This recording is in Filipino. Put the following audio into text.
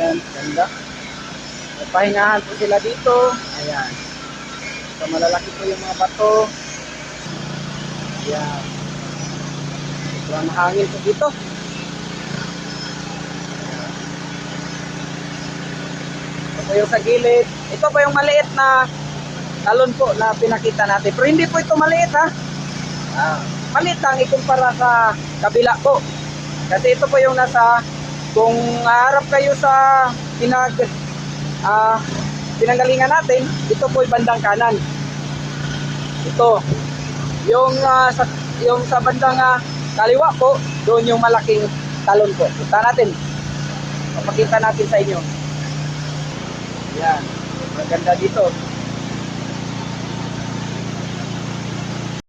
Ayan, ganda. Pahingahan po sila dito. Ayan. So, malalaki po yung mga bato. Ayan. Sobrang mahangin po dito. Ito po yung sa gilid. Ito po yung maliit na talon po na pinakita natin. Pero hindi po ito maliit ha. Maliit lang ikumpara sa kabila po. Kasi ito po yung nasa, kung harap kayo sa pinanggalingan natin, ito po yung bandang kanan. Ito. Yung sa bandang kaliwa po, doon yung malaking talon po. Punta natin. Papakita natin sa inyo. Yan. Maganda dito.